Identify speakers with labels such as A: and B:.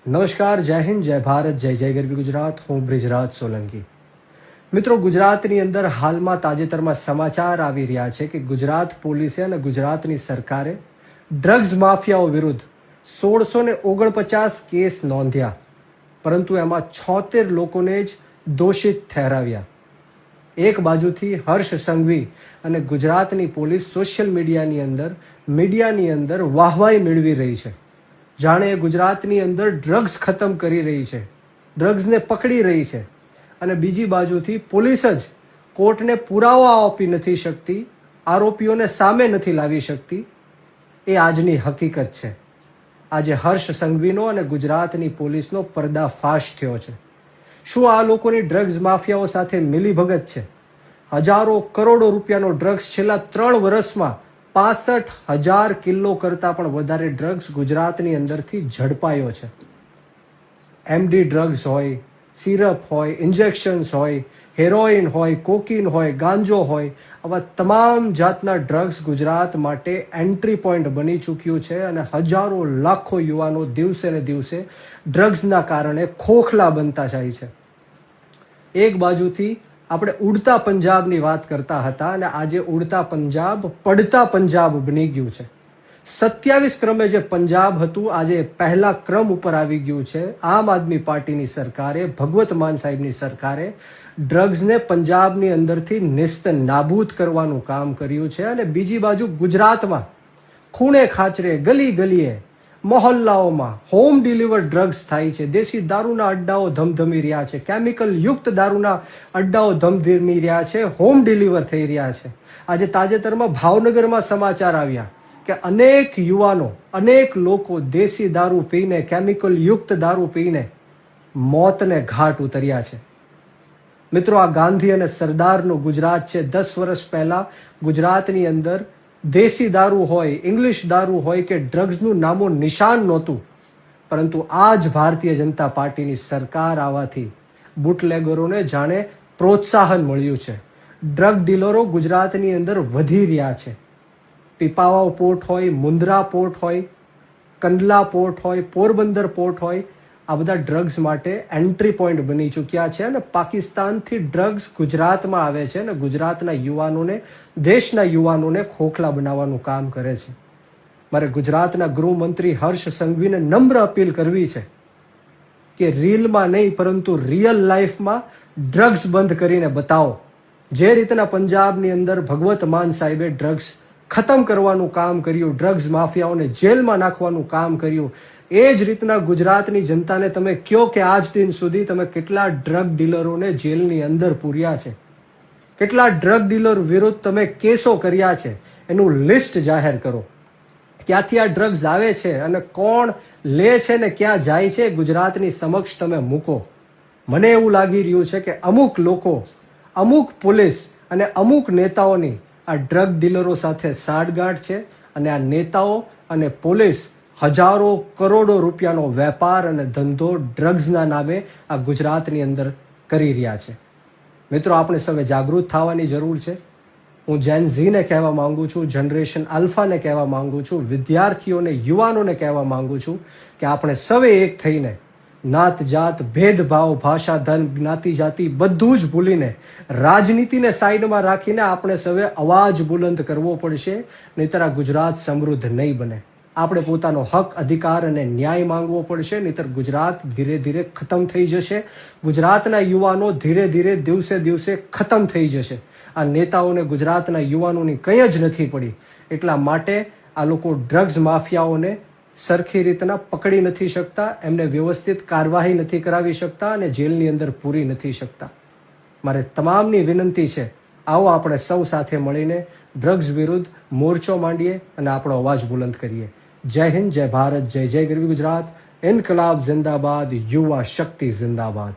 A: નમસ્કાર, જય હિન્દ, જય ભારત, જય જય ગરવી ગુજરાત. હું બ્રિજરાજ સોલંકી. મિત્રો, ગુજરાતની અંદર હાલમાં તાજેતરમાં સમાચાર આવી રહ્યા છે કે ગુજરાત પોલીસે અને ગુજરાતની સરકારે ડ્રગ્સ માફિયાઓ વિરુદ્ધ 1649 કેસ નોંધ્યા, પરંતુ એમાં 76 લોકોને જ દોષિત ઠેરાવ્યા. એક બાજુથી હર્ષ સંઘવી અને ગુજરાતની પોલીસ સોશિયલ મીડિયાની અંદર વાહવાઈ મેળવી રહી છે, જાણે ગુજરાતની અંદર ડ્રગ્સ ખતમ કરી રહી છે, ડ્રગ્સને પકડી રહી છે. અને બીજી બાજુથી પોલીસ જ કોર્ટને પુરાવા આપી નથી શકતી, આરોપીઓને સામે નથી લાવી શકતી. એ આજની હકીકત છે. આજે હર્ષ સંઘવીનો અને ગુજરાતની પોલીસનો પર્દાફાશ થયો છે. શું આ લોકોની ડ્રગ્સ માફિયાઓ સાથે મિલીભગત છે? હજારો કરોડો રૂપિયાનો ડ્રગ્સ છેલ્લા 3 વર્ષમાં 65,000 કિલો કરતાં પણ વધારે ડ્રગ્સ ગુજરાતની અંદરથી ઝડપાયો છે. એમડી ડ્રગ્સ હોય, સિરપ હોય, ઇન્જેક્શન્સ હોય, હેરોઇન હોય, કોકીન હોય, ગાંજો હોય, આવા તમામ જાતના ડ્રગ્સ ગુજરાત માટે એન્ટ્રી પોઈન્ટ બની ચૂક્યું છે. અને હજારો લાખો યુવાનો દિવસે ને દિવસે ડ્રગ્સના કારણે ખોખલા બનતા જાય છે. એક બાજુથી આપણે ઉડતા પંજાબની વાત કરતા હતા અને આજે ઉડતા પંજાબ પડતા પંજાબ બની ગયું છે. 27 ક્રમે જે પંજાબ હતું, આજે પહેલા ક્રમ ઉપર આવી ગયું છે. આમ આદમી પાર્ટીની સરકારે, ભગવત માન સાહેબની સરકારે ડ્રગ્સને પંજાબની અંદરથી નેસ્ત નાબૂદ કરવાનું કામ કર્યું છે. અને બીજી બાજુ ગુજરાતમાં ખૂણે ખાચરે, ગલી ગલીએ, મોહલ્લાઓમાં હોમ ડિલિવર ડ્રગ્સ થાય છે. દેશી દારૂના અડ્ડાઓ ધમધમી રહ્યા છે, કેમિકલ યુક્ત દારૂના અડ્ડાઓ ધમધમી રહ્યા છે, હોમ ડિલિવર થઈ રહ્યા છે. આજે તાજેતરમાં ભાવનગરમાં સમાચાર આવ્યા કે અનેક યુવાનો, અનેક લોકો દેશી દારૂ પીને, કેમિકલ યુક્ત દારૂ પીને મોતને ઘાટ ઉતર્યા છે. મિત્રો, આ ગાંધી અને સરદારનું ગુજરાત છે. 10 વર્ષ પહેલા ગુજરાતની અંદર દેશી દારૂ હોય, ઇંગ્લિશ દારૂ હોય કે ડ્રગ્સનું નામો નિશાન નહોતું. પરંતુ આ જ ભારતીય જનતા પાર્ટીની સરકાર આવવાથી બુટલેગરોને જાણે પ્રોત્સાહન મળ્યું છે. ડ્રગ ડીલરો ગુજરાતની અંદર વધી રહ્યા છે. પીપાવાવ પોર્ટ હોય, મુન્દ્રા પોર્ટ હોય, કંડલા પોર્ટ હોય, પોરબંદર પોર્ટ હોય, આ બધા ડ્રગ્સ માટે એન્ટ્રી પોઈન્ટ બની ચૂક્યા છે. અને પાકિસ્તાનથી ડ્રગ્સ ગુજરાતમાં આવે છે અને ગુજરાતના યુવાનોને, દેશના યુવાનોને ખોખલા બનાવવાનું કામ કરે છે. મારે ગુજરાતના ગૃહમંત્રી હર્ષ સંઘવીને નમ્ર અપીલ કરવી છે કે રીલમાં નહીં પરંતુ રિયલ લાઈફમાં ડ્રગ્સ બંધ કરીને બતાવો. જે રીતના પંજાબની અંદર ભગવત માન સાહેબે ડ્રગ્સ ખતમ કરવાનું કામ કર્યું, ડ્રગ્સ માફિયાઓને જેલમાં નાખવાનું કામ કર્યું, એ જ રીતના ગુજરાતની જનતાને તમે કહો કે આજ દિન સુધી તમે કેટલા ડ્રગ ડીલરોને જેલની અંદર પૂર્યા છે, કેટલા ડ્રગ ડીલર વિરુદ્ધ તમે કેસો કર્યા છે, એનું લિસ્ટ જાહેર કરો. ક્યાંથી આ ડ્રગ્સ આવે છે અને કોણ લે છે ને ક્યાં જાય છે, ગુજરાતની સમક્ષ તમે મૂકો. મને એવું લાગી રહ્યું છે કે અમુક લોકો, અમુક પોલીસ અને અમુક નેતાઓની આ ડ્રગ ડીલરો સાથે સાંઠગાંઠ છે. અને આ નેતાઓ અને પોલીસ હજારો કરોડો રૂપિયાનો વેપાર અને ધંધો ડ્રગ્સના નામે આ ગુજરાતની અંદર કરી રહ્યા છે. મિત્રો, આપણે સૌએ જાગૃત થવાની જરૂર છે. હું જેન ઝીને કહેવા માંગુ છું, જનરેશન આલ્ફાને કહેવા માંગુ છું, વિદ્યાર્થીઓને, યુવાનોને કહેવા માંગુ છું કે આપણે સૌએ એક થઈને નાત જાત, ભેદભાવ, ભાષા, ધર્મ, જ્ઞાતિ, જાતિ બધું જ ભૂલીને રાજનીતિને સાઈડમાં રાખીને આપણે સૌએ અવાજ બુલંદ કરવો પડશે. નહીંતર આ ગુજરાત સમૃદ્ધ નહીં બને. આપણે પોતાનો હક, અધિકાર અને ન્યાય માંગવો પડશે. નહીંતર ગુજરાત ધીરે ધીરે ખતમ થઈ જશે. ગુજરાતના યુવાનો ધીરે ધીરે દિવસે દિવસે ખતમ થઈ જશે. આ નેતાઓને ગુજરાતના યુવાનોની કંઈ જ નથી પડી. એટલા માટે આ લોકો ડ્રગ્સ માફિયાઓને સરખી રીતના પકડી નથી શકતા, એમને વ્યવસ્થિત કાર્યવાહી નથી કરાવી શકતા અને જેલની અંદર પૂરી નથી શકતા. મારે તમામની વિનંતી છે, આવો આપણે સૌ સાથે મળીને ડ્રગ્સ વિરુદ્ધ મોરચો માંડીએ અને આપણો અવાજ બુલંદ કરીએ. જય હિન્દ, જય ભારત, જય જય ગરવી ગુજરાત. ઇન્કલાબ જિંદાબાદ, યુવા શક્તિ જિંદાબાદ.